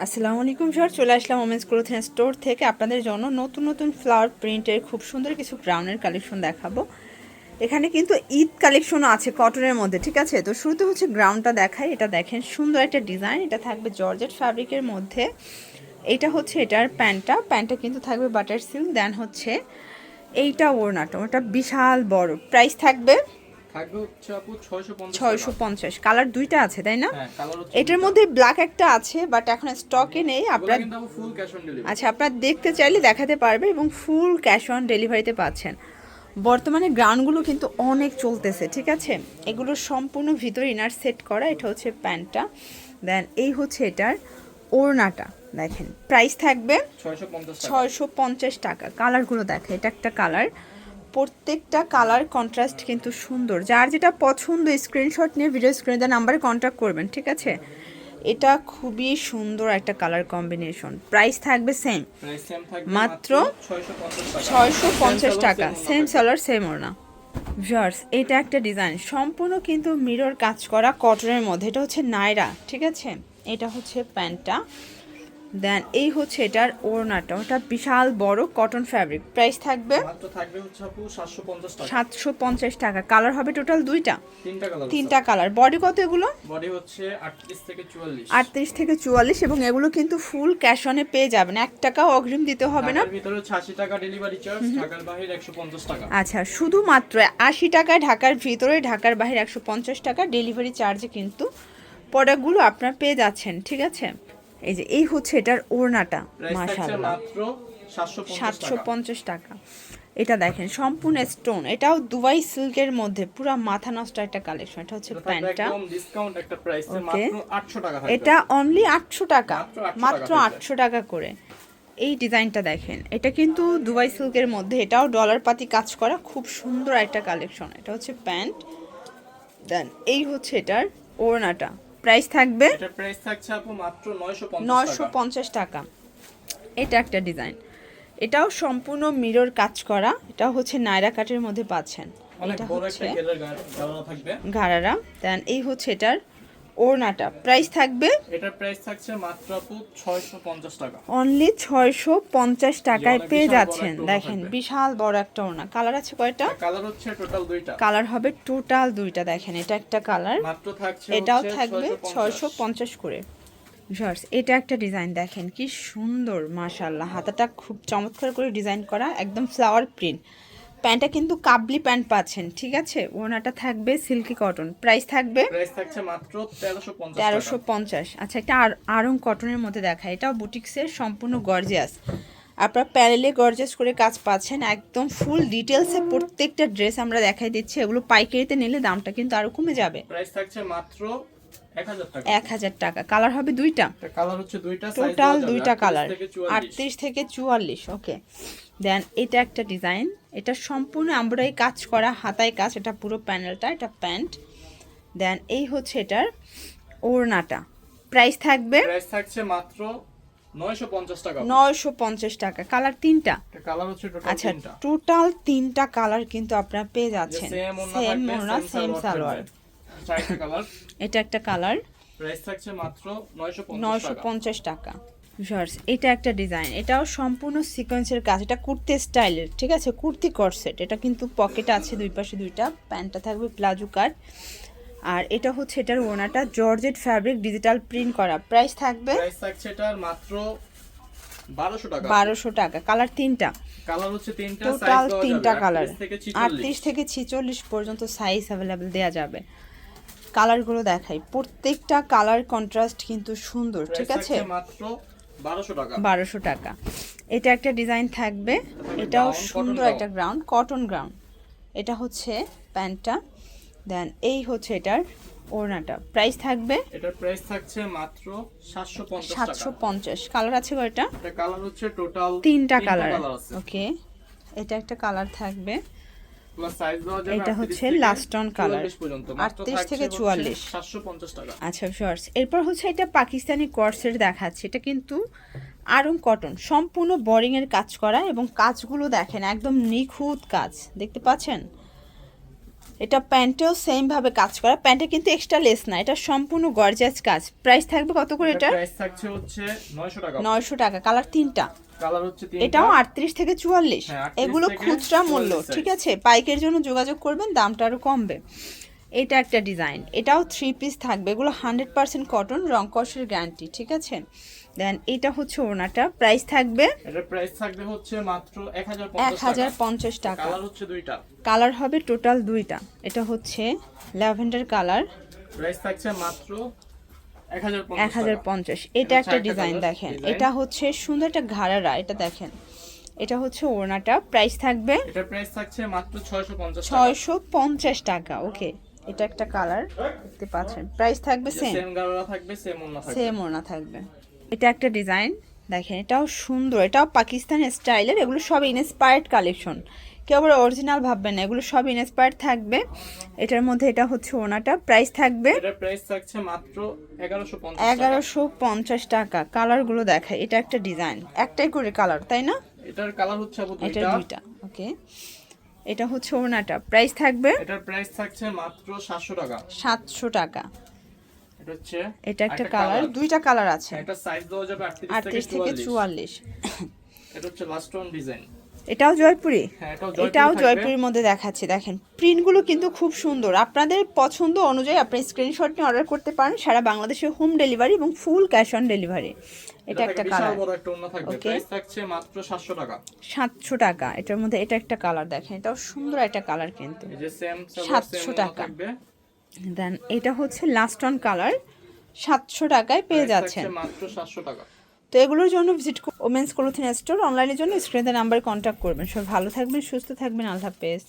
আসসালামু আলাইকুম স্যার, চলে আসলাম ওমেন্স ক্লোথিং স্টোর থেকে আপনাদের জন্য নতুন নতুন ফ্লাওয়ার প্রিন্টের খুব সুন্দর কিছু গ্রাউন্ডের কালেকশন দেখাবো। এখানে কিন্তু ঈদ কালেকশনও আছে কটনের মধ্যে, ঠিক আছে? তো শুরুতে হচ্ছে গ্রাউন্ডটা দেখাই। এটা দেখেন সুন্দর একটা ডিজাইন, এটা থাকবে জর্জেট ফ্যাব্রিকের মধ্যে। এইটা হচ্ছে এটার প্যান্টটা কিন্তু থাকবে বাটার সিল্ক। দেন হচ্ছে এইটা ওড়নাটা বিশাল বড়। প্রাইস থাকবে হচ্ছে আপু 650 টাকা। 650। কালার দুইটা আছে তাই না? হ্যাঁ, কালার হচ্ছে এটার দুইটা। মধ্যে ব্ল্যাক একটা আছে, বাট এখন স্টকে নেই। এগুলা আপনার কিন্তু আপু ফুল ক্যাশ অন ডেলিভারি। আচ্ছা, আপনারা দেখতে চাইলে দেখাতে পারবে এবং ফুল ক্যাশ অন ডেলিভারিতে পাচ্ছেন। বর্তমানে গ্রাউন্ডগুলো কিন্তু অনেক চলতেছে, ঠিক আছে? এগুলো সম্পূর্ণ ভিতরে ইনার সেট করা। এটা হচ্ছে প্যান্টটা। দেন এই হচ্ছে এটার ওড়নাটা। দেখেন প্রাইস থাকবে 650 টাকা। 650 টাকা। কালারগুলো দেখে, এটা একটা কালার, প্রত্যেকটা কালার কন্ট্রাস্ট কিন্তু সুন্দর। যার যেটা পছন্দ স্ক্রিনশট নিয়ে ভিডিও স্ক্রিনে দেওয়া নাম্বারে কন্ট্যাক্ট করবেন, ঠিক আছে? এটা খুবই সুন্দর একটা কালার কম্বিনেশন। প্রাইস থাকবে সেম, প্রাইস সেম থাকবে মাত্র 650 টাকা। 650 টাকা। সেম সেম সালোয়ার সেম ওড়না। ভিউয়ার্স, এটা একটা ডিজাইন সম্পূর্ণ কিন্তু মিরর কাজ করা কটনের মধ্যে। এটা হচ্ছে নায়রা, ঠিক আছে? এটা হচ্ছে প্যান্টটা। দেন এই হচ্ছে এটার ওড়নাটা, ওটা বিশাল বড় কটন ফ্যাব্রিক। প্রাইস থাকবে মাত্র থাকবে হচ্ছে আপু 750 টাকা। 750 টাকা। কালার হবে টোটাল দুইটা, তিনটা কালার। তিনটা কালার। বডি কত এগুলো? বডি হচ্ছে 38 থেকে 44। 38 থেকে 44। এবং এগুলো কিন্তু ফুল ক্যাশ অনে পেয়ে যাবেন, 1 টাকাও অগ্রিম দিতে হবে না। ঢাকার ভিতরে 86 টাকা ডেলিভারি চার্জ, ঢাকার বাইরে 150 টাকা। আচ্ছা, শুধুমাত্র 80 টাকায় ঢাকার ভিতরে, ঢাকার বাইরে 150 টাকা ডেলিভারি চার্জে কিন্তু প্রোডাক্টগুলো আপনার পেয়ে যাচ্ছেন, ঠিক আছে? এই যে এই হচ্ছে এটার ওড়নাটা, প্রাইস থাকছে মাশাআল্লাহ, মাত্র 750 টাকা। 750 টাকা। এটা দেখেন সম্পূর্ণ স্টোন, এটাও দুবাই সিল্কের মধ্যে পুরো মাথা নষ্ট একটা কালেকশন। এটা হচ্ছে এটা থাকবে প্যান্টটা। একদম ডিসকাউন্ট একটা প্রাইসে, ওকে, মাত্র 800 টাকা থাকবে। এটা অনলি 800 টাকা, মাত্র টাকা 800 টাকা করে। এই ডিজাইনটা দেখেন, এটা কিন্তু দুবাই সিল্কের মধ্যে, এটাও ডলার পাতি কাজ করা, খুব সুন্দর একটা কালেকশন। এটা হচ্ছে প্যান্ট। দেন এই হচ্ছে এটার ওড়নাটা। প্রাইস থাকবে এটার প্রাইস থাকছে আপু মাত্র 950 টাকা। 950 টাকা। এটা একটা ডিজাইন, এটাও সম্পূর্ণ মিরর কাজ করা। এটাও হচ্ছে নায়রা কাটের মধ্যে পাচ্ছেন। অনেক এটা বড় হচ্ছে একটা গেরের গাড়ানো থাকবে। গারারা। দেন এই হচ্ছে এটার ওড়নাটা। প্রাইস থাকবে এটার প্রাইস থাকছে মাত্র আপু 650 টাকা। অনলি 650 টাকায় অনেক পেয়ে বিশাল বড় যাচ্ছেন। একটা ওড়না দেখেন থাকবে। বিশাল বড় একটা ওড়না। কালার আছে কয়টা? কালার হচ্ছে টোটাল দুইটা। কালার হবে টোটাল দুইটা। দেখেন এটা একটা কালার, মাত্র থাকছে এটাও হচ্ছে থাকবে 650। 650 করে। ভিউয়ার্স, এটা একটা ডিজাইন দেখেন কি সুন্দর, মাশাআল্লাহ। হাতাটা খুব চমৎকার করে ডিজাইন করা, একদম ফ্লাওয়ার প্রিন্ট। প্যান্টটা কিন্তু কাবলি প্যান্ট পাচ্ছেন, ঠিক আছে? ওড়নাটা থাকবে সিল্কি কটন। প্রাইস থাকবে প্রাইস থাকছে মাত্র 1350 টাকা। 1350। আচ্ছা, একটা আরং কটনের মধ্যে দেখায়, এটাও বুটিক্সের সম্পূর্ণ গর্জিয়াস। আপনারা প্যারেলে গর্জিয়াস করে কাজ পাচ্ছেন, একদম ফুল ডিটেলসে প্রত্যেকটা ড্রেস আমরা দেখাই দিচ্ছি। এগুলো পাইকারিতে নিলে দামটা কিন্তু আরও কমে যাবে। প্রাইস থাকছে মাত্র 1000 টাকা। 1000 টাকা। কালার হবে দুইটা, এটা কালার হচ্ছে দুইটা, সাইজ টোটাল দেওয়া যাবে দুইটা 38 কালার, থেকে 44। 38 থেকে 44। ওকে। দেন এটা একটা ডিজাইন, এটা সম্পূর্ণ এমব্রয়ডারি কাজ করা, হাতায় কাজ, এটা পুরো প্যানেলটা। এটা প্যান্ট। দেন এই হচ্ছে এটার ওড়নাটা। প্রাইস থাকবে প্রাইস থাকছে মাত্র 950 টাকা। 950 টাকা। কালার তিনটা। এটা কালার হচ্ছে টোটাল আচ্ছা, তিনটা। টোটাল তিনটা কালার কিন্তু আপনারা পেয়ে যাচ্ছেন। সেম ওড়না সেম থাকবে, ওড়না সেম সালোয়ার। চারটা কালার। এটা একটা কালার, প্রাইস থাকছে মাত্র 950 টাকা। 950 টাকা। ভিউয়ার্স, এটা একটা ডিজাইন, এটাও সম্পূর্ণ সিকোয়েন্সের কাজ। এটা কুর্তি স্টাইলের, ঠিক আছে? কুর্তি কর্সেট। এটা কিন্তু পকেট আছে দুই পাশে দুইটা। প্যান্টটা থাকবে প্লাজো কাট। আর এটা হচ্ছে এটার ওড়নাটা জর্জেট ফ্যাব্রিক, ডিজিটাল প্রিন্ট করা। প্রাইস থাকবে প্রাইস থাকছে এটার মাত্র 1200 টাকা। 1200 টাকা। কালার তিনটা, কালার হচ্ছে তিনটা, সাইজ টোটাল দেওয়া তিনটা যাবে কালার। 38 থেকে 38 থেকে 46 পর্যন্ত সাইজ অ্যাভেলেবেল দেওয়া যাবে। কালারগুলো দেখাই, প্রত্যেকটা কালার কন্ট্রাস্ট কিন্তু সুন্দর, ঠিক আছে? মাত্র 1200 টাকা। 1200 টাকা। এটা একটা ডিজাইন থাকবে, এটাও সুন্দর একটা গ্রাউন্ড, কটন গ্রাউন্ড। এটা হচ্ছে প্যান্টটা। দেন এই হচ্ছে এটার ওড়নাটা। প্রাইস থাকবে এটার প্রাইস থাকছে মাত্র 750 টাকা। 750। কালার আছে কয়টা? এটা কালার হচ্ছে টোটাল তিনটা কালার। আছে। ওকে, এটা একটা কালার থাকবে। প্লাস সাইজ দেওয়া যাবে এটা 38 হচ্ছে থেকে লাস্ট অন কালার, 44 পর্যন্ত। মাত্র 38 থাকছে থেকে হচ্ছে 44। 750 টাকা। আচ্ছা ভিউয়ার্স, এরপর হচ্ছে এটা পাকিস্তানি কর্সেট দেখাচ্ছে। এটা কিন্তু আরং কটন, সম্পূর্ণ বোরিং এর কাজ করা, এবং কাজগুলো দেখেন একদম নিখুঁত কাজ, দেখতে পাচ্ছেন? এটা প্যান্টেও সেম ভাবে কাজ করা, প্যান্টে কিন্তু এক্সট্রা লেস না, এটা সম্পূর্ণ গর্জিয়াস কাজ। প্রাইস থাকবে কত করে এটা? প্রাইস থাকছে হচ্ছে 900 টাকা। 900 টাকা। কালার তিনটা, কালার হচ্ছে তিনটা। এটাও 38 থেকে 44। হ্যাঁ, 38 এগুলো থেকে খুচরা মূল্য, 44 ঠিক আছে? পাইকের জন্য যোগাযোগ করবেন, দামটা আরো কমবে। এটা একটা ডিজাইন, এটাও 3 পিস থাকবে, এগুলো 100% কটন, রং কষের গ্যারান্টি, ঠিক আছে? দেন এটা হচ্ছে ওড়নাটা, প্রাইস থাকবে, এটার প্রাইস থাকবে হচ্ছে মাত্র 1050 টাকা। কালার হচ্ছে দুইটা, কালার হবে টোটাল দুইটা। এটা হচ্ছে ল্যাভেন্ডার কালার, প্রাইস থাকছে মাত্র 1050। এটা একটা ডিজাইন দেখেন, এটা হচ্ছে সুন্দর একটা ঘাড়ারা, এটা দেখেন, এটা হচ্ছে ওড়নাটা, প্রাইস থাকবে, এটার প্রাইস থাকছে মাত্র 650 টাকা। 650 টাকা। ওকে, এটা একটা কালার দেখতে পাচ্ছেন, প্রাইস থাকবে সেম, সেম গাড়া থাকবে, সেম ওন্না থাকবে। সেম ওড়না থাকবে। এটা একটা ডিজাইন দেখেন, এটাও সুন্দর, এটাও পাকিস্তান স্টাইলের, এগুলো সব ইনস্পায়ার্ড কালেকশন, কেউ আবার অরিজিনাল ভাববেন না, এগুলো সব ইনস্পায়ার্ড থাকবে। এটার মধ্যে এটা হচ্ছে ওড়নাটা, প্রাইস থাকবে, এটার প্রাইস থাকছে মাত্র 1150 টাকা। 1150 টাকা। কালারগুলো দেখায়, এটা একটা ডিজাইন, একটাই করে কালার তাই না? এটার কালার হচ্ছে আপু এটা দুইটা। দুইটা। ওকে, এটা হচ্ছে ওড়নাটা, প্রাইস থাকবে, এটার প্রাইস থাকছে মাত্র 700 টাকা। 700 টাকা। এটা হচ্ছে এটা একটা কালার, দুইটা কালার আছে, এটা সাইজ দেওয়া যাবে 38 38 থেকে থেকে 44। 44। এটা হচ্ছে লাস্ট ওয়ান ডিজাইন। এটাও জয়পুরি, হ্যাঁ, এটাও এটাও থাকবে। জয়পুরের মধ্যে দেখাচ্ছি, দেখেন প্রিন্টগুলো কিন্তু খুব সুন্দর। আপনাদের পছন্দ অনুযায়ী আপনি স্ক্রিনশট নিয়ে অর্ডার করতে পারেন, সারা বাংলাদেশে হোম ডেলিভারি এবং ফুল ক্যাশ অন ডেলিভারি। এটা একটা বিশাল কালার, বড় একটা ওন্না থাকবে, Okay. প্রাইস থাকছে মাত্র 700 টাকা। 700 টাকা। এটার মধ্যে এটা একটা কালার দেখেন, এটাও সুন্দর একটা কালার কিন্তু, এই যে সেম 700 টাকা। থাকবে। দেন এটা হচ্ছে লাস্ট অন কালার, 700 টাকায় পেয়ে প্রাইস যাচ্ছেন। থাকছে মাত্র 700 টাকা। তো এগুলোর জন্য ভিজিট ওমেন্স ক্লোথিং স্টোর, অনলাইনের জন্য স্ক্রিনের নাম্বারে কন্ট্যাক্ট করবেন। সব ভালো থাকবেন, সুস্থ থাকবেন, আল্লাহ হাফেজ।